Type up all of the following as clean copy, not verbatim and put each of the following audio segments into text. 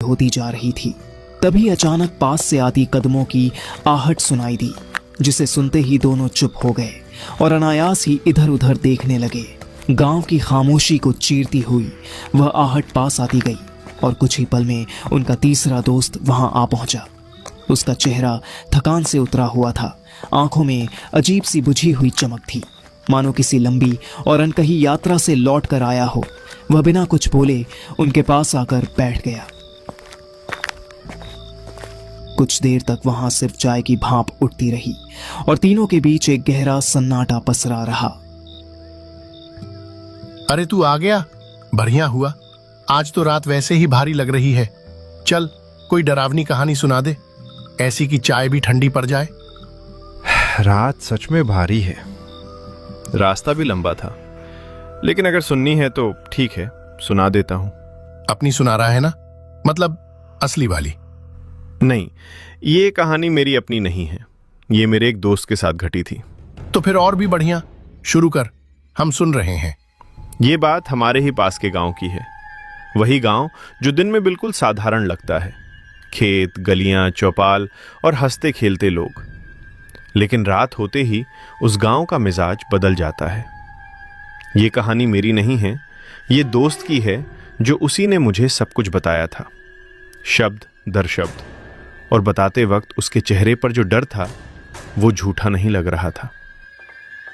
होती जा रही थी। तभी अचानक पास से आती कदमों की आहट सुनाई दी, जिसे सुनते ही दोनों चुप हो गए और अनायास ही इधर उधर देखने लगे। गांव की खामोशी को चीरती हुई वह आहट पास आती गई और कुछ ही पल में उनका तीसरा दोस्त वहां आ पहुंचा। उसका चेहरा थकान से उतरा हुआ था, आंखों में अजीब सी बुझी हुई चमक थी, मानो किसी लंबी और अनकही यात्रा से लौट कर आया हो। वह बिना कुछ बोले उनके पास आकर बैठ गया। कुछ देर तक वहां सिर्फ चाय की भाप उठती रही और तीनों के बीच एक गहरा सन्नाटा पसरा रहा। अरे तू आ गया, बढ़िया हुआ। आज तो रात वैसे ही भारी लग रही है। चल कोई डरावनी कहानी सुना दे, ऐसी कि चाय भी ठंडी पड़ जाए। रात सच में भारी है, रास्ता भी लंबा था, लेकिन अगर सुननी है तो ठीक है, सुना देता हूं। अपनी सुना रहा है ना, मतलब असली वाली? नहीं, ये कहानी मेरी अपनी नहीं है, ये मेरे एक दोस्त के साथ घटी थी। तो फिर और भी बढ़िया, शुरू कर, हम सुन रहे हैं। ये बात हमारे ही पास के गांव की है। वही गांव जो दिन में बिल्कुल साधारण लगता है, खेत, गलियां, चौपाल और हंसते खेलते लोग। लेकिन रात होते ही उस गांव का मिजाज बदल जाता है। ये कहानी मेरी नहीं है, ये दोस्त की है, जो उसी ने मुझे सब कुछ बताया था, शब्द दर शब्द। और बताते वक्त उसके चेहरे पर जो डर था वो झूठा नहीं लग रहा था।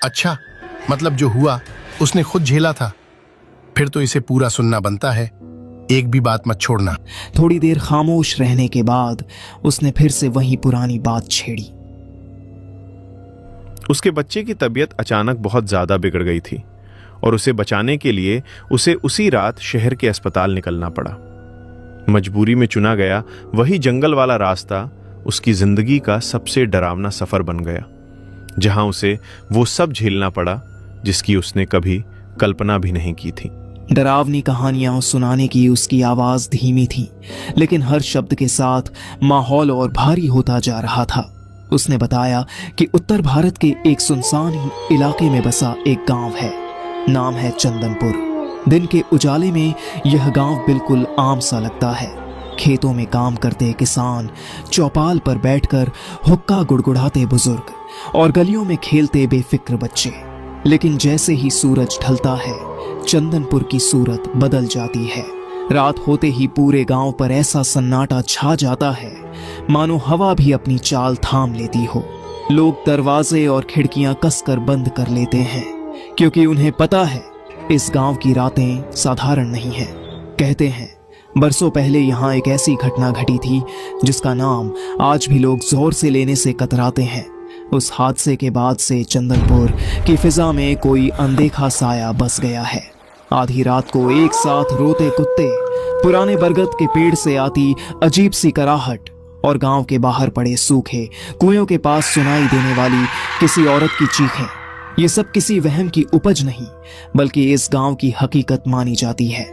अच्छा, मतलब जो हुआ उसने खुद झेला था? फिर तो इसे पूरा सुनना बनता है, एक भी बात मत छोड़ना। थोड़ी देर खामोश रहने के बाद उसने फिर से वही पुरानी बात छेड़ी। उसके बच्चे की तबीयत अचानक बहुत ज्यादा बिगड़ गई थी और उसे बचाने के लिए उसे उसी रात शहर के अस्पताल निकलना पड़ा। मजबूरी में चुना गया वही जंगल वाला रास्ता उसकी जिंदगी का सबसे डरावना सफर बन गया, जहां उसे वो सब झेलना पड़ा जिसकी उसने कभी कल्पना भी नहीं की थी। डरावनी कहानियां सुनाने की उसकी आवाज धीमी थी, लेकिन हर शब्द के साथ माहौल और भारी होता जा रहा था। उसने बताया कि उत्तर भारत के एक सुनसान इलाके में बसा एक गांव है, नाम है चंदनपुर। दिन के उजाले में यह गांव बिल्कुल आम सा लगता है। खेतों में काम करते किसान, चौपाल पर बैठकर हुक्का गुड़गुड़ाते बुजुर्ग और गलियों में खेलते बेफिक्र बच्चे। लेकिन जैसे ही सूरज ढलता है, चंदनपुर की सूरत बदल जाती है। रात होते ही पूरे गांव पर ऐसा सन्नाटा छा जाता है मानो हवा भी अपनी चाल थाम लेती हो। लोग दरवाजे और खिड़कियां कसकर बंद कर लेते हैं, क्योंकि उन्हें पता है इस गांव की रातें साधारण नहीं हैं। कहते हैं बरसों पहले यहाँ एक ऐसी घटना घटी थी जिसका नाम आज भी लोग जोर से लेने से कतराते हैं। उस हादसे के बाद से चंदनपुर की फिजा में कोई अनदेखा साया बस गया है। आधी रात को एक साथ रोते कुत्ते, पुराने बरगद के पेड़ से आती अजीब सी कराहट और गांव के बाहर पड़े सूखे कुएं के पास सुनाई देने वाली किसी औरत की चीखें, ये सब किसी वहम की उपज नहीं, बल्कि इस गांव की हकीकत मानी जाती है।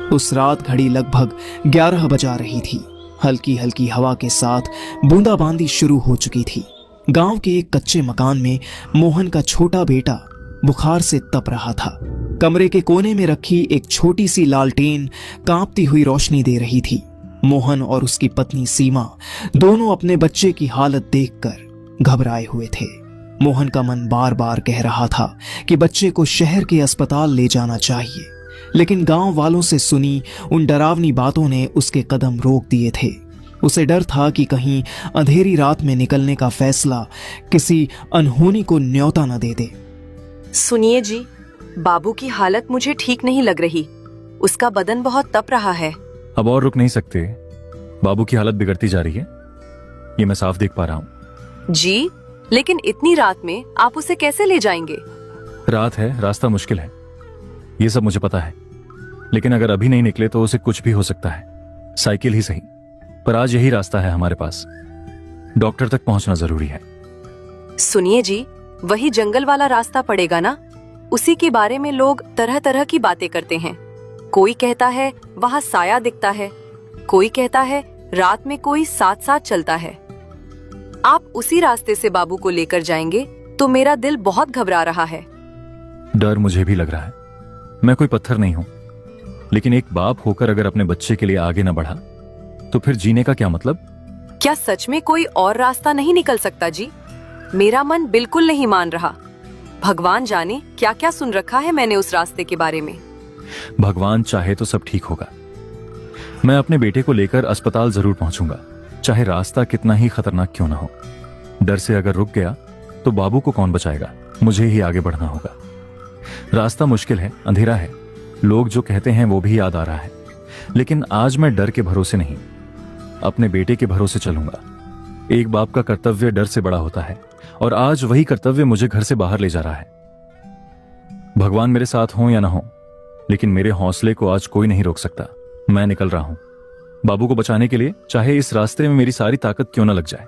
उस रात घड़ी लगभग 11 बजा रही थी। हल्की हल्की हवा के साथ बूंदाबांदी शुरू हो चुकी थी। गांव के एक कच्चे मकान में मोहन का छोटा बेटा बुखार से तप रहा था। कमरे के कोने में रखी एक छोटी सी लालटेन कांपती हुई रोशनी दे रही थी। मोहन और उसकी पत्नी सीमा दोनों अपने बच्चे की हालत देखकर घबराए हुए थे। मोहन का मन बार बार कह रहा था कि बच्चे को शहर के अस्पताल ले जाना चाहिए, लेकिन गांव वालों से सुनी उन डरावनी बातों ने उसके कदम रोक दिए थे। उसे डर था कि कहीं अंधेरी रात में निकलने का फैसला किसी अनहोनी को न्योता न दे दे। सुनिए जी, बाबू की हालत मुझे ठीक नहीं लग रही। उसका बदन बहुत तप रहा है। अब और रुक नहीं सकते, बाबू की हालत बिगड़ती जा रही है, ये मैं साफ देख पा रहा हूँ। जी, लेकिन इतनी रात में आप उसे कैसे ले जाएंगे? रात है, रास्ता मुश्किल है, ये सब मुझे पता है, लेकिन अगर अभी नहीं निकले तो उसे कुछ भी हो सकता है। साइकिल ही सही, पर आज यही रास्ता है हमारे पास। डॉक्टर तक पहुंचना जरूरी है। सुनिए जी, वही जंगल वाला रास्ता पड़ेगा ना? उसी के बारे में लोग तरह तरह की बातें करते हैं। कोई कहता है वहाँ साया दिखता है, कोई कहता है रात में कोई साथ साथ चलता है। आप उसी रास्ते से बाबू को लेकर जाएंगे तो मेरा दिल बहुत घबरा रहा है। डर मुझे भी लग रहा है। मैं कोई पत्थर नहीं हूं, लेकिन एक बाप होकर अगर अपने बच्चे के लिए आगे न बढ़ा तो फिर जीने का क्या मतलब? क्या सच में कोई और रास्ता नहीं निकल सकता जी? मेरा मन बिल्कुल नहीं मान रहा। भगवान जाने क्या क्या सुन रखा है मैंने उस रास्ते के बारे में। भगवान चाहे तो सब ठीक होगा। मैं अपने बेटे को लेकर अस्पताल जरूर पहुंचूंगा, चाहे रास्ता कितना ही खतरनाक क्यों ना हो। डर से अगर रुक गया तो बाबू को कौन बचाएगा? मुझे ही आगे बढ़ना होगा। रास्ता मुश्किल है, अंधेरा है, लोग जो कहते हैं वो भी याद आ रहा है, लेकिन आज मैं डर के भरोसे नहीं, अपने बेटे के भरोसे चलूंगा। एक बाप का कर्तव्य डर से बड़ा होता है और आज वही कर्तव्य मुझे घर से बाहर ले जा रहा है। भगवान मेरे साथ हो या ना हो, लेकिन मेरे हौसले को आज कोई नहीं रोक सकता। मैं निकल रहा हूं बाबू को बचाने के लिए, चाहे इस रास्ते में मेरी सारी ताकत क्यों ना लग जाए।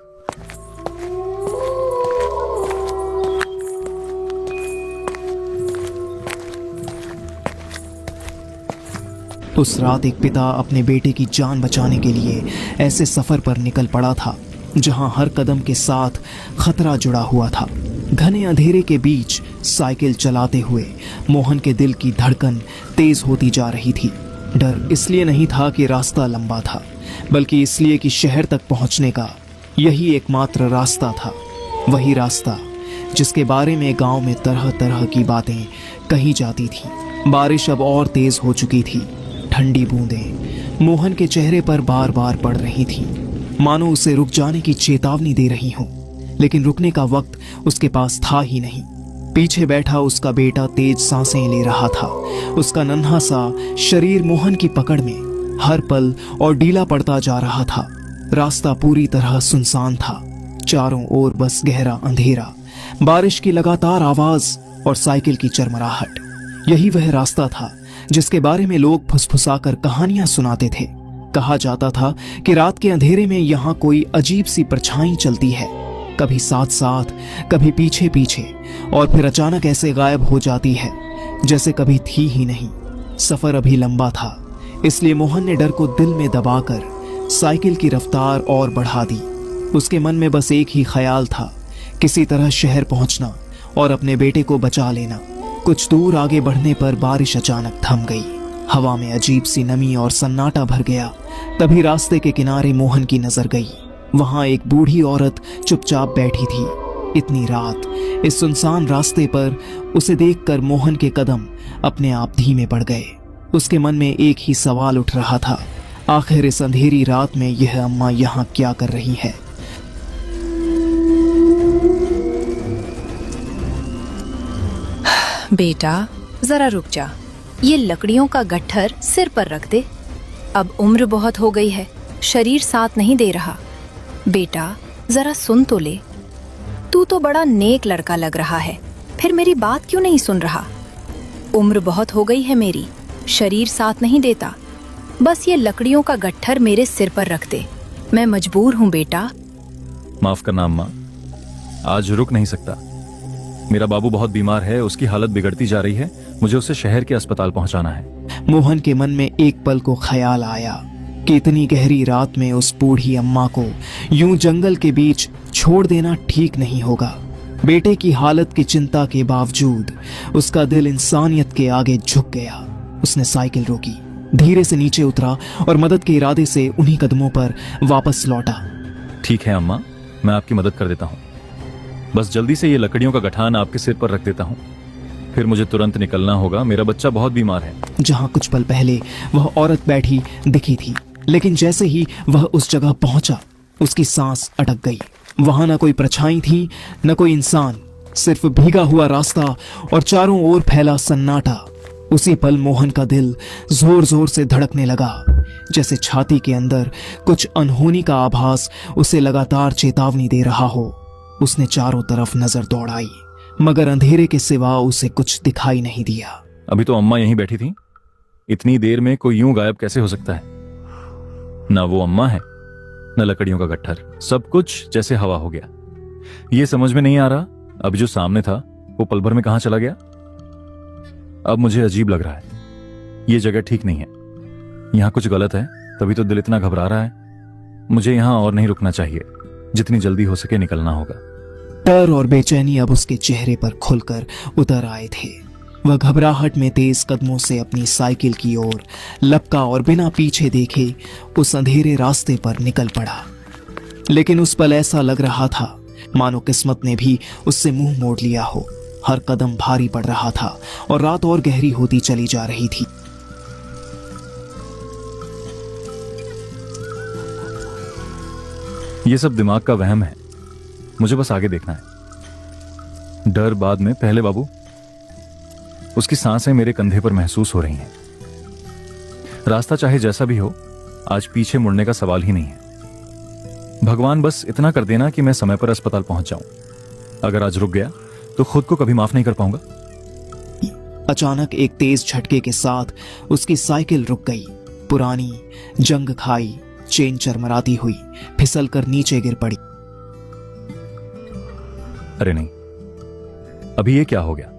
उस रात एक पिता अपने बेटे की जान बचाने के लिए ऐसे सफर पर निकल पड़ा था जहां हर कदम के साथ खतरा जुड़ा हुआ था। घने अंधेरे के बीच साइकिल चलाते हुए मोहन के दिल की धड़कन तेज होती जा रही थी। डर इसलिए नहीं था कि रास्ता लंबा था, बल्कि इसलिए कि शहर तक पहुंचने का यही एकमात्र रास्ता था। वही रास्ता जिसके बारे में गांव में तरह तरह की बातें कही जाती थी। बारिश अब और तेज हो चुकी थी। ठंडी बूंदें मोहन के चेहरे पर बार बार पड़ रही थीं, मानो उसे रुक जाने की चेतावनी दे रही हों, लेकिन रुकने का वक्त उसके पास था ही नहीं। पीछे बैठा उसका बेटा तेज सांसें ले रहा था। उसका नन्हा सा शरीर मोहन की पकड़ में हर पल और ढीला पड़ता जा रहा था। रास्ता पूरी तरह सुनसान था, चारों ओर बस गहरा अंधेरा, बारिश की लगातार आवाज और साइकिल की चरमराहट। यही वह रास्ता था जिसके बारे में लोग फुसफुसाकर कहानियां सुनाते थे। कहा जाता था कि रात के अंधेरे में यहाँ कोई अजीब सी परछाई चलती है, कभी साथ साथ, कभी पीछे पीछे, और फिर अचानक ऐसे गायब हो जाती है जैसे कभी थी ही नहीं। सफर अभी लंबा था, इसलिए मोहन ने डर को दिल में दबाकर साइकिल की रफ्तार और बढ़ा दी। उसके मन में बस एक ही ख्याल था, किसी तरह शहर पहुंचना और अपने बेटे को बचा लेना। कुछ दूर आगे बढ़ने पर बारिश अचानक थम गई। हवा में अजीब सी नमी और सन्नाटा भर गया। तभी रास्ते के किनारे मोहन की नजर गई। वहां एक बूढ़ी औरत चुपचाप बैठी थी। इतनी रात इस सुनसान रास्ते पर उसे देखकर मोहन के कदम अपने आप धीमे पड़ गए। उसके मन में एक ही सवाल उठ रहा था, आखिर इस अंधेरी रात में यह अम्मा यहाँ क्या कर रही है? बेटा जरा रुक जा, ये लकड़ियों का गट्ठर सिर पर रख दे। अब उम्र बहुत हो गई है, शरीर साथ नहीं दे रहा। बेटा जरा सुन तो ले, तू तो बड़ा नेक लड़का लग रहा है, फिर मेरी बात क्यों नहीं सुन रहा? उम्र बहुत हो गई है मेरी, शरीर साथ नहीं देता। बस ये लकड़ियों का गट्ठर मेरे सिर पर रख दे, मैं मजबूर हूँ बेटा। माफ करना अम्मा, आज रुक नहीं सकता। मेरा बाबू बहुत बीमार है, उसकी हालत बिगड़ती जा रही है, मुझे उसे शहर के अस्पताल पहुंचाना है। मोहन के मन में एक पल को ख्याल आया कि इतनी गहरी रात में उस बूढ़ी अम्मा को यूं जंगल के बीच छोड़ देना ठीक नहीं होगा। बेटे की हालत की चिंता के बावजूद उसका दिल इंसानियत के आगे झुक गया। उसने साइकिल रोकी, धीरे से नीचे उतरा और मदद के इरादे से उन्हीं कदमों पर वापस लौटा। ठीक है अम्मा, मैं आपकी मदद कर देता हूँ। बस जल्दी से ये लकड़ियों का गठान आपके सिर पर रख देता हूँ, फिर मुझे तुरंत निकलना होगा, मेरा बच्चा बहुत बीमार है। जहां कुछ पल पहले वह औरत बैठी दिखी थी, लेकिन जैसे ही वह उस जगह पहुंचा उसकी सांस अटक गई। वहां न कोई परछाई थी, न कोई इंसान, सिर्फ भीगा हुआ रास्ता और चारों ओर फैला सन्नाटा। उसी पल मोहन का दिल जोर जोर से धड़कने लगा, जैसे छाती के अंदर कुछ अनहोनी का आभास उसे लगातार चेतावनी दे रहा हो। उसने चारों तरफ नजर दौड़ाई, मगर अंधेरे के सिवा उसे कुछ दिखाई नहीं दिया। अभी तो अम्मा यहीं बैठी थी, इतनी देर में कोई यूं गायब कैसे हो सकता है? ना वो अम्मा है, न लकड़ियों का गट्ठर, सब कुछ जैसे हवा हो गया। ये समझ में नहीं आ रहा अभी जो सामने था वो पल भर में कहां चला गया। अब मुझे अजीब लग रहा है, ये जगह ठीक नहीं है, यहां कुछ गलत है, तभी तो दिल इतना घबरा रहा है। मुझे यहां और नहीं रुकना चाहिए, जितनी जल्दी हो सके निकलना होगा। डर और बेचैनी अब उसके चेहरे पर खुलकर उतर आए थे। वह घबराहट में तेज कदमों से अपनी साइकिल की ओर लपका और बिना पीछे देखे उस अंधेरे रास्ते पर निकल पड़ा। लेकिन उस पल ऐसा लग रहा था मानो किस्मत ने भी उससे मुंह मोड़ लिया हो। हर कदम भारी पड़ रहा था और रात और गहरी होती चली जा रही थी। ये सब दिमाग का वहम है, मुझे बस आगे देखना है। डर बाद में, पहले बाबू। उसकी सांसें मेरे कंधे पर महसूस हो रही हैं। रास्ता चाहे जैसा भी हो, आज पीछे मुड़ने का सवाल ही नहीं है। भगवान बस इतना कर देना कि मैं समय पर अस्पताल पहुंच जाऊं। अगर आज रुक गया तो खुद को कभी माफ नहीं कर पाऊंगा। अचानक एक तेज झटके के साथ उसकी साइकिल रुक गई। पुरानी जंग खाई चेन चरमराती हुई फिसल कर नीचे गिर पड़ी। अरे नहीं, अभी ये क्या हो गया?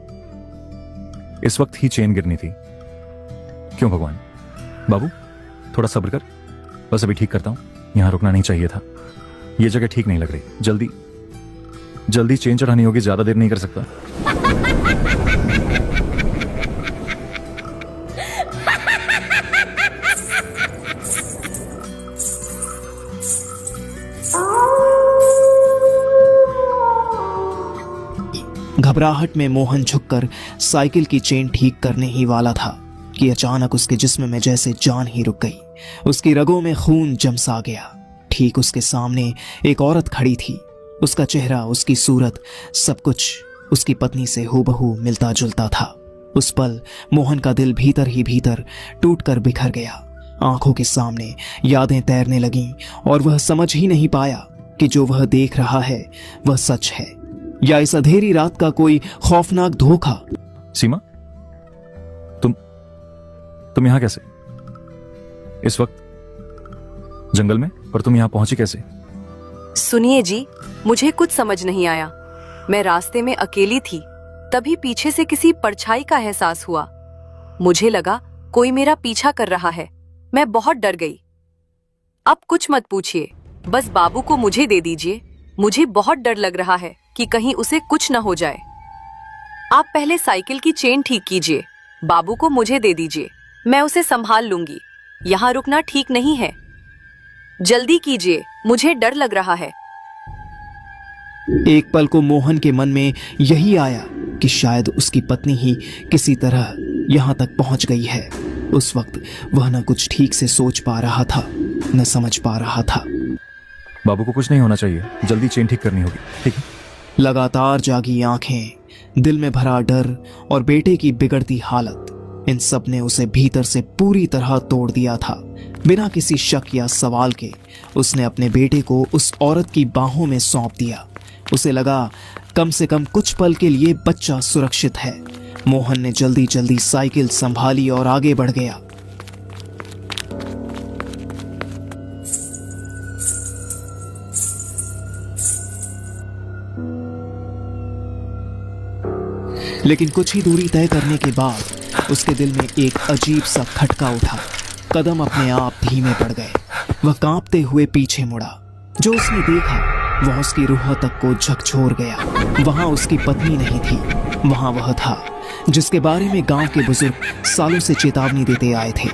इस वक्त ही चेन गिरनी थी। क्यों भगवान? बाबू थोड़ा सब्र कर, बस अभी ठीक करता हूं। यहां रुकना नहीं चाहिए था, ये जगह ठीक नहीं लग रही। जल्दी जल्दी चेन चढ़ानी होगी, ज्यादा देर नहीं कर सकता। घबराहट में मोहन झुककर साइकिल की चेन ठीक करने ही वाला था कि अचानक उसके जिस्म में जैसे जान ही रुक गई। उसकी रगों में खून जमसा गया। ठीक उसके सामने एक औरत खड़ी थी। उसका चेहरा, उसकी सूरत, सब कुछ उसकी पत्नी से हूबहू मिलता जुलता था। उस पल मोहन का दिल भीतर ही भीतर टूटकर बिखर गया। आंखों के सामने यादें तैरने लगीं और वह समझ ही नहीं पाया कि जो वह देख रहा है वह सच है या इस अंधेरी रात का कोई खौफनाक धोखा। सीमा, तुम यहां कैसे? इस वक्त जंगल में? और तुम यहां पहुंची कैसे? सुनिए जी, मुझे कुछ समझ नहीं आया। मैं रास्ते में अकेली थी, तभी पीछे से किसी परछाई का एहसास हुआ। मुझे लगा कोई मेरा पीछा कर रहा है। मैं बहुत डर गई। अब कुछ मत पूछिए, बस बाबू को मुझे दे दीजिए। मुझे बहुत डर लग रहा है कि कहीं उसे कुछ न हो जाए। आप पहले साइकिल की चेन ठीक कीजिए, बाबू को मुझे दे दीजिए, मैं उसे संभाल लूंगी। यहाँ रुकना ठीक नहीं है, जल्दी कीजिए, मुझे डर लग रहा है। एक पल को मोहन के मन में यही आया कि शायद उसकी पत्नी ही किसी तरह यहां तक पहुंच गई है। उस वक्त वह न कुछ ठीक से सोच पा रहा था, न समझ पा रहा था। बाबू को कुछ नहीं होना चाहिए, जल्दी चेन ठीक करनी होगी। ठीक है। लगातार जागी आंखें, दिल में भरा डर और बेटे की बिगड़ती हालत, इन सब ने उसे भीतर से पूरी तरह तोड़ दिया था। बिना किसी शक या सवाल के उसने अपने बेटे को उस औरत की बाहों में सौंप दिया। उसे लगा कम से कम कुछ पल के लिए बच्चा सुरक्षित है। मोहन ने जल्दी जल्दी साइकिल संभाली और आगे बढ़ गया। लेकिन कुछ ही दूरी तय करने के बाद उसके दिल में एक अजीब सा खटका उठा। कदम अपने आप धीमे पड़ गए। वह कांपते हुए पीछे मुड़ा। जो उसने देखा वह उसकी रूह तक को झकझोर गया। वहां उसकी पत्नी नहीं थी, वहां वह था जिसके बारे में गांव के बुजुर्ग सालों से चेतावनी देते आए थे।